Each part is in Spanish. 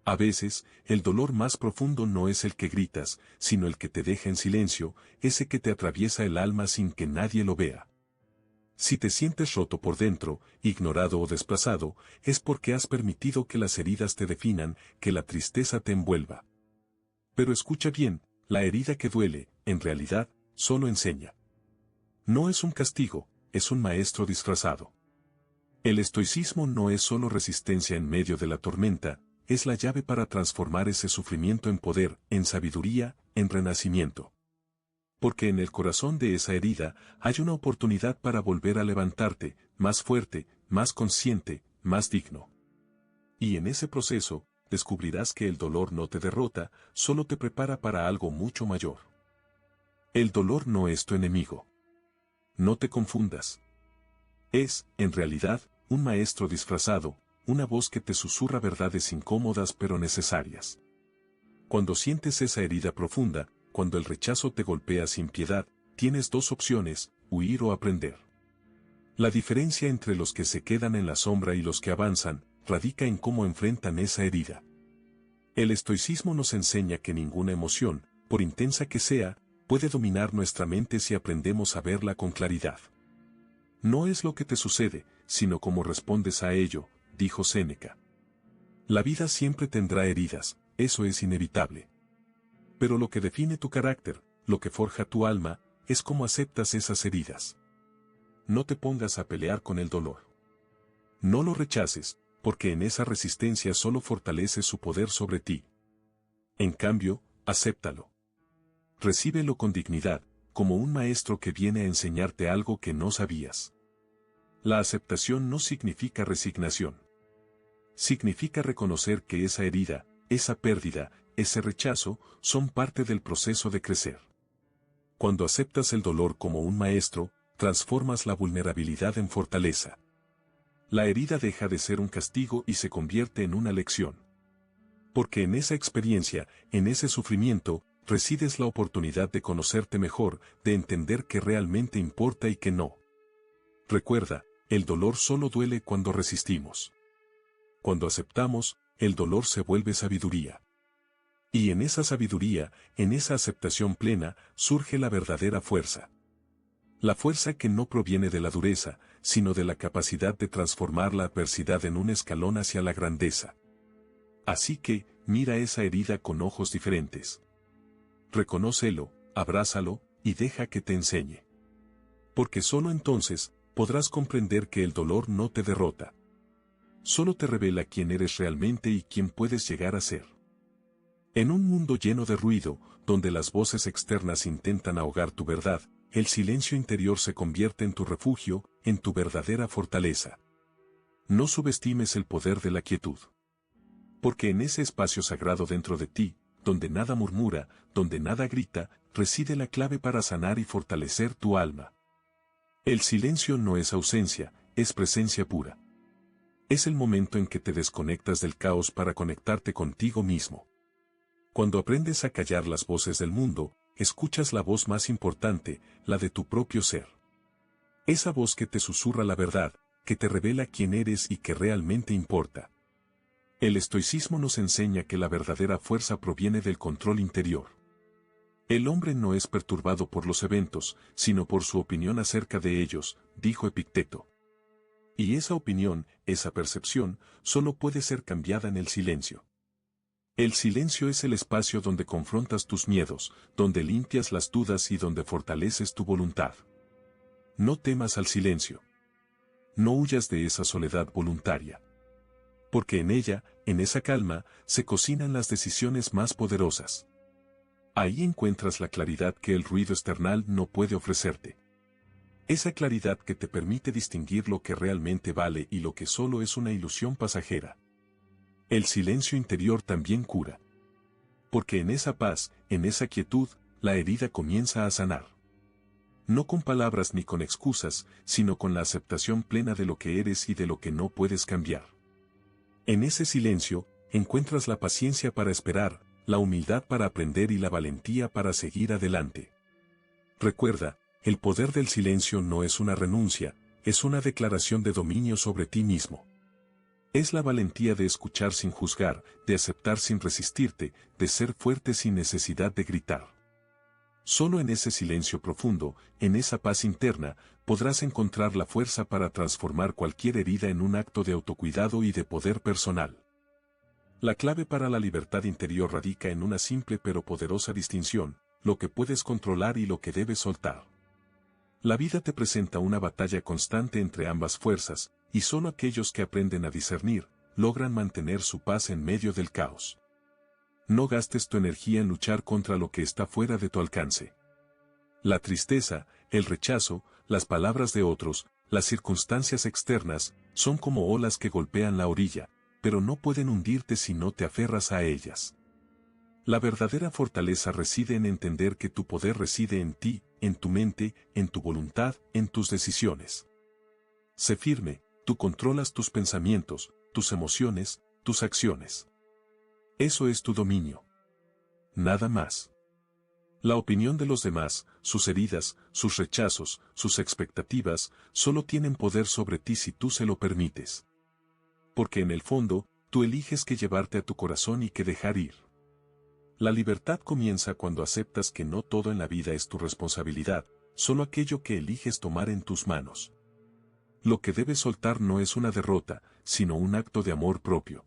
A veces, el dolor más profundo no es el que gritas, sino el que te deja en silencio, ese que te atraviesa el alma sin que nadie lo vea. Si te sientes roto por dentro, ignorado o desplazado, es porque has permitido que las heridas te definan, que la tristeza te envuelva. Pero escucha bien, la herida que duele, en realidad, solo enseña. No es un castigo, es un maestro disfrazado. El estoicismo no es solo resistencia en medio de la tormenta, es la llave para transformar ese sufrimiento en poder, en sabiduría, en renacimiento. Porque en el corazón de esa herida hay una oportunidad para volver a levantarte, más fuerte, más consciente, más digno. Y en ese proceso, descubrirás que el dolor no te derrota, solo te prepara para algo mucho mayor. El dolor no es tu enemigo. No te confundas. Es, en realidad, un maestro disfrazado, una voz que te susurra verdades incómodas pero necesarias. Cuando sientes esa herida profunda, cuando el rechazo te golpea sin piedad, tienes dos opciones, huir o aprender. La diferencia entre los que se quedan en la sombra y los que avanzan, radica en cómo enfrentan esa herida. El estoicismo nos enseña que ninguna emoción, por intensa que sea, puede dominar nuestra mente si aprendemos a verla con claridad. No es lo que te sucede, sino cómo respondes a ello, dijo Séneca. La vida siempre tendrá heridas, eso es inevitable. Pero lo que define tu carácter, lo que forja tu alma, es cómo aceptas esas heridas. No te pongas a pelear con el dolor. No lo rechaces, porque en esa resistencia solo fortalece su poder sobre ti. En cambio, acéptalo. Recíbelo con dignidad, como un maestro que viene a enseñarte algo que no sabías. La aceptación no significa resignación. Significa reconocer que esa herida, esa pérdida, ese rechazo, son parte del proceso de crecer. Cuando aceptas el dolor como un maestro, transformas la vulnerabilidad en fortaleza. La herida deja de ser un castigo y se convierte en una lección. Porque en esa experiencia, en ese sufrimiento, resides la oportunidad de conocerte mejor, de entender qué realmente importa y qué no. Recuerda, el dolor solo duele cuando resistimos. Cuando aceptamos, el dolor se vuelve sabiduría. Y en esa sabiduría, en esa aceptación plena, surge la verdadera fuerza. La fuerza que no proviene de la dureza, sino de la capacidad de transformar la adversidad en un escalón hacia la grandeza. Así que, mira esa herida con ojos diferentes. Reconócelo, abrázalo, y deja que te enseñe. Porque solo entonces, podrás comprender que el dolor no te derrota. Solo te revela quién eres realmente y quién puedes llegar a ser. En un mundo lleno de ruido, donde las voces externas intentan ahogar tu verdad, el silencio interior se convierte en tu refugio, en tu verdadera fortaleza. No subestimes el poder de la quietud. Porque en ese espacio sagrado dentro de ti, donde nada murmura, donde nada grita, reside la clave para sanar y fortalecer tu alma. El silencio no es ausencia, es presencia pura. Es el momento en que te desconectas del caos para conectarte contigo mismo. Cuando aprendes a callar las voces del mundo, escuchas la voz más importante, la de tu propio ser. Esa voz que te susurra la verdad, que te revela quién eres y que realmente importa. El estoicismo nos enseña que la verdadera fuerza proviene del control interior. El hombre no es perturbado por los eventos, sino por su opinión acerca de ellos, dijo Epicteto. Y esa opinión, esa percepción, solo puede ser cambiada en el silencio. El silencio es el espacio donde confrontas tus miedos, donde limpias las dudas y donde fortaleces tu voluntad. No temas al silencio. No huyas de esa soledad voluntaria. Porque en ella, en esa calma, se cocinan las decisiones más poderosas. Ahí encuentras la claridad que el ruido external no puede ofrecerte. Esa claridad que te permite distinguir lo que realmente vale y lo que solo es una ilusión pasajera. El silencio interior también cura. Porque en esa paz, en esa quietud, la herida comienza a sanar. No con palabras ni con excusas, sino con la aceptación plena de lo que eres y de lo que no puedes cambiar. En ese silencio, encuentras la paciencia para esperar, la humildad para aprender y la valentía para seguir adelante. Recuerda, el poder del silencio no es una renuncia, es una declaración de dominio sobre ti mismo. Es la valentía de escuchar sin juzgar, de aceptar sin resistirte, de ser fuerte sin necesidad de gritar. Solo en ese silencio profundo, en esa paz interna, podrás encontrar la fuerza para transformar cualquier herida en un acto de autocuidado y de poder personal. La clave para la libertad interior radica en una simple pero poderosa distinción, lo que puedes controlar y lo que debes soltar. La vida te presenta una batalla constante entre ambas fuerzas, y solo aquellos que aprenden a discernir, logran mantener su paz en medio del caos. No gastes tu energía en luchar contra lo que está fuera de tu alcance. La tristeza, el rechazo, las palabras de otros, las circunstancias externas, son como olas que golpean la orilla, pero no pueden hundirte si no te aferras a ellas. La verdadera fortaleza reside en entender que tu poder reside en ti, en tu mente, en tu voluntad, en tus decisiones. Sé firme, tú controlas tus pensamientos, tus emociones, tus acciones. Eso es tu dominio. Nada más. La opinión de los demás, sus heridas, sus rechazos, sus expectativas, solo tienen poder sobre ti si tú se lo permites. Porque en el fondo, tú eliges qué llevarte a tu corazón y qué dejar ir. La libertad comienza cuando aceptas que no todo en la vida es tu responsabilidad, solo aquello que eliges tomar en tus manos. Lo que debes soltar no es una derrota, sino un acto de amor propio.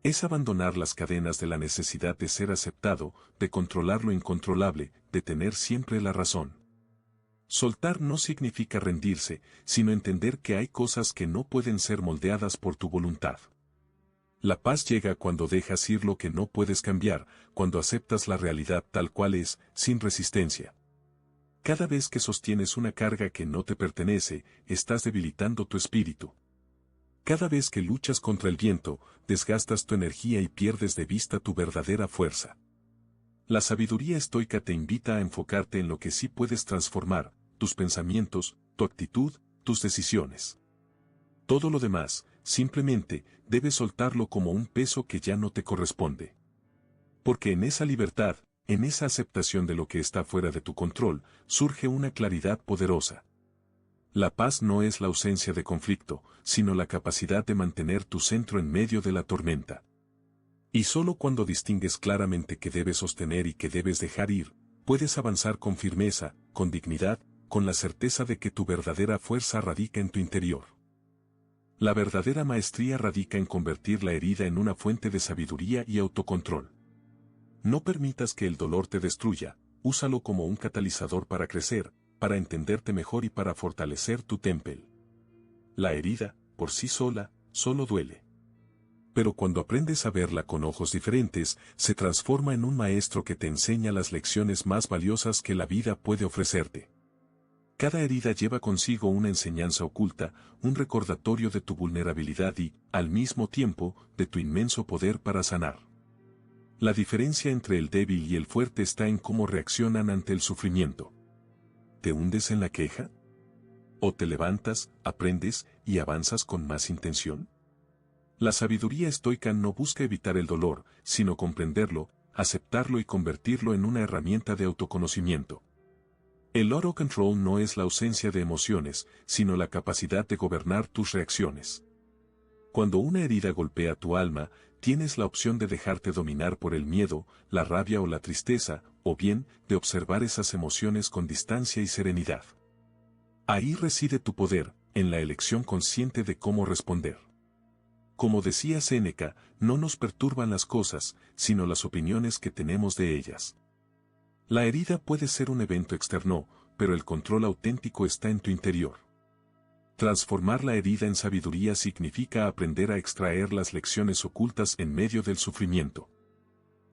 Es abandonar las cadenas de la necesidad de ser aceptado, de controlar lo incontrolable, de tener siempre la razón. Soltar no significa rendirse, sino entender que hay cosas que no pueden ser moldeadas por tu voluntad. La paz llega cuando dejas ir lo que no puedes cambiar, cuando aceptas la realidad tal cual es, sin resistencia. Cada vez que sostienes una carga que no te pertenece, estás debilitando tu espíritu. Cada vez que luchas contra el viento, desgastas tu energía y pierdes de vista tu verdadera fuerza. La sabiduría estoica te invita a enfocarte en lo que sí puedes transformar, tus pensamientos, tu actitud, tus decisiones. Todo lo demás, simplemente, debes soltarlo como un peso que ya no te corresponde. Porque en esa libertad, en esa aceptación de lo que está fuera de tu control, surge una claridad poderosa. La paz no es la ausencia de conflicto, sino la capacidad de mantener tu centro en medio de la tormenta. Y solo cuando distingues claramente qué debes sostener y qué debes dejar ir, puedes avanzar con firmeza, con dignidad, con la certeza de que tu verdadera fuerza radica en tu interior. La verdadera maestría radica en convertir la herida en una fuente de sabiduría y autocontrol. No permitas que el dolor te destruya, úsalo como un catalizador para crecer, para entenderte mejor y para fortalecer tu temple. La herida, por sí sola, solo duele. Pero cuando aprendes a verla con ojos diferentes, se transforma en un maestro que te enseña las lecciones más valiosas que la vida puede ofrecerte. Cada herida lleva consigo una enseñanza oculta, un recordatorio de tu vulnerabilidad y, al mismo tiempo, de tu inmenso poder para sanar. La diferencia entre el débil y el fuerte está en cómo reaccionan ante el sufrimiento. ¿Te hundes en la queja? ¿O te levantas, aprendes y avanzas con más intención? La sabiduría estoica no busca evitar el dolor, sino comprenderlo, aceptarlo y convertirlo en una herramienta de autoconocimiento. El autocontrol no es la ausencia de emociones, sino la capacidad de gobernar tus reacciones. Cuando una herida golpea tu alma, tienes la opción de dejarte dominar por el miedo, la rabia o la tristeza, o bien, de observar esas emociones con distancia y serenidad. Ahí reside tu poder, en la elección consciente de cómo responder. Como decía Séneca, no nos perturban las cosas, sino las opiniones que tenemos de ellas. La herida puede ser un evento externo, pero el control auténtico está en tu interior. Transformar la herida en sabiduría significa aprender a extraer las lecciones ocultas en medio del sufrimiento.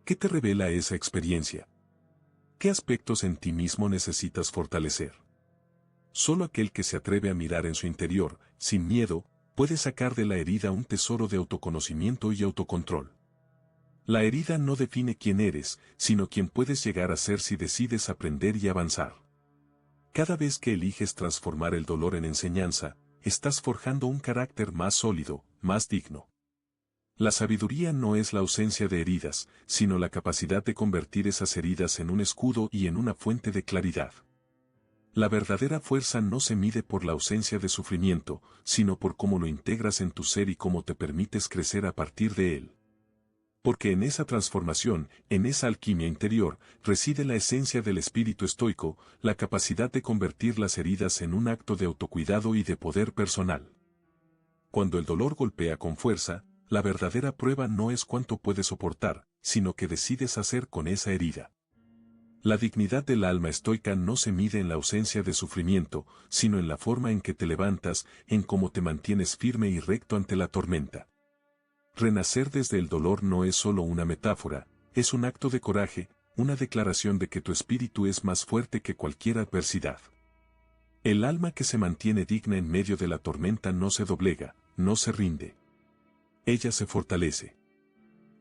¿Qué te revela esa experiencia? ¿Qué aspectos en ti mismo necesitas fortalecer? Solo aquel que se atreve a mirar en su interior, sin miedo, puede sacar de la herida un tesoro de autoconocimiento y autocontrol. La herida no define quién eres, sino quién puedes llegar a ser si decides aprender y avanzar. Cada vez que eliges transformar el dolor en enseñanza, estás forjando un carácter más sólido, más digno. La sabiduría no es la ausencia de heridas, sino la capacidad de convertir esas heridas en un escudo y en una fuente de claridad. La verdadera fuerza no se mide por la ausencia de sufrimiento, sino por cómo lo integras en tu ser y cómo te permites crecer a partir de él. Porque en esa transformación, en esa alquimia interior, reside la esencia del espíritu estoico, la capacidad de convertir las heridas en un acto de autocuidado y de poder personal. Cuando el dolor golpea con fuerza, la verdadera prueba no es cuánto puedes soportar, sino qué decides hacer con esa herida. La dignidad del alma estoica no se mide en la ausencia de sufrimiento, sino en la forma en que te levantas, en cómo te mantienes firme y recto ante la tormenta. Renacer desde el dolor no es solo una metáfora, es un acto de coraje, una declaración de que tu espíritu es más fuerte que cualquier adversidad. El alma que se mantiene digna en medio de la tormenta no se doblega, no se rinde. Ella se fortalece.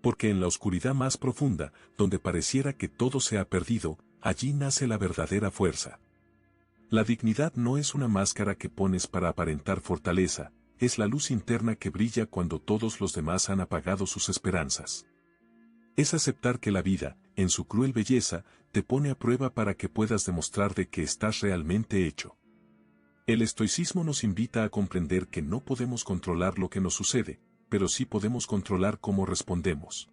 Porque en la oscuridad más profunda, donde pareciera que todo se ha perdido, allí nace la verdadera fuerza. La dignidad no es una máscara que pones para aparentar fortaleza, es la luz interna que brilla cuando todos los demás han apagado sus esperanzas. Es aceptar que la vida, en su cruel belleza, te pone a prueba para que puedas demostrar de que estás realmente hecho. El estoicismo nos invita a comprender que no podemos controlar lo que nos sucede, pero sí podemos controlar cómo respondemos.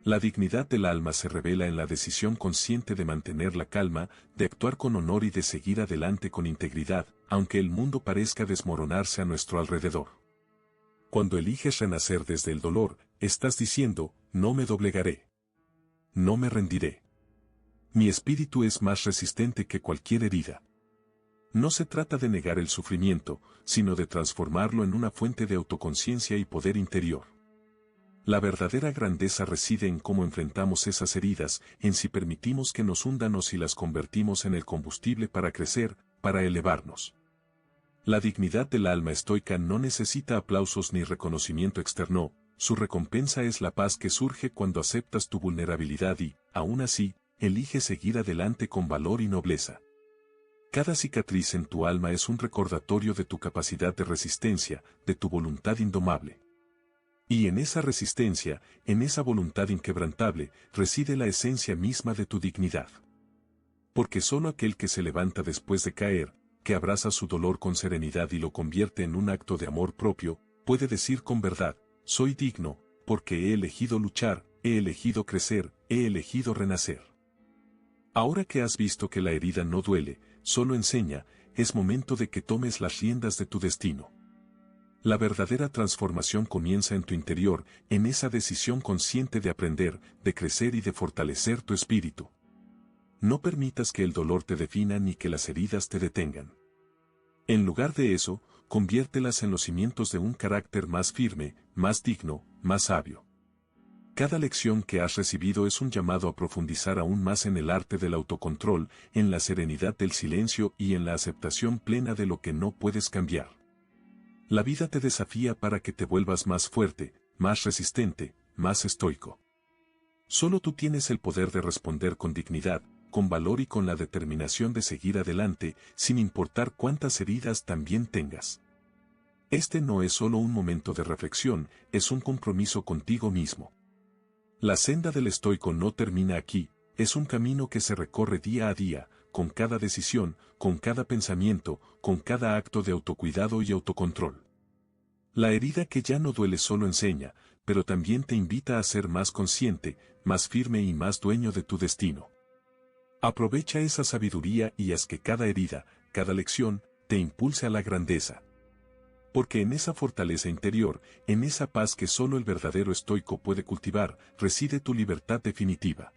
La dignidad del alma se revela en la decisión consciente de mantener la calma, de actuar con honor y de seguir adelante con integridad, aunque el mundo parezca desmoronarse a nuestro alrededor. Cuando eliges renacer desde el dolor, estás diciendo, no me doblegaré. No me rendiré. Mi espíritu es más resistente que cualquier herida. No se trata de negar el sufrimiento, sino de transformarlo en una fuente de autoconciencia y poder interior. La verdadera grandeza reside en cómo enfrentamos esas heridas, en si permitimos que nos hundan o si las convertimos en el combustible para crecer, para elevarnos. La dignidad del alma estoica no necesita aplausos ni reconocimiento externo, su recompensa es la paz que surge cuando aceptas tu vulnerabilidad y, aún así, eliges seguir adelante con valor y nobleza. Cada cicatriz en tu alma es un recordatorio de tu capacidad de resistencia, de tu voluntad indomable. Y en esa resistencia, en esa voluntad inquebrantable, reside la esencia misma de tu dignidad. Porque solo aquel que se levanta después de caer, que abraza su dolor con serenidad y lo convierte en un acto de amor propio, puede decir con verdad, soy digno, porque he elegido luchar, he elegido crecer, he elegido renacer. Ahora que has visto que la herida no duele, solo enseña, es momento de que tomes las riendas de tu destino. La verdadera transformación comienza en tu interior, en esa decisión consciente de aprender, de crecer y de fortalecer tu espíritu. No permitas que el dolor te defina ni que las heridas te detengan. En lugar de eso, conviértelas en los cimientos de un carácter más firme, más digno, más sabio. Cada lección que has recibido es un llamado a profundizar aún más en el arte del autocontrol, en la serenidad del silencio y en la aceptación plena de lo que no puedes cambiar. La vida te desafía para que te vuelvas más fuerte, más resistente, más estoico. Solo tú tienes el poder de responder con dignidad, con valor y con la determinación de seguir adelante, sin importar cuántas heridas también tengas. Este no es solo un momento de reflexión, es un compromiso contigo mismo. La senda del estoico no termina aquí, es un camino que se recorre día a día, con cada decisión, con cada pensamiento, con cada acto de autocuidado y autocontrol. La herida que ya no duele solo enseña, pero también te invita a ser más consciente, más firme y más dueño de tu destino. Aprovecha esa sabiduría y haz que cada herida, cada lección, te impulse a la grandeza. Porque en esa fortaleza interior, en esa paz que solo el verdadero estoico puede cultivar, reside tu libertad definitiva.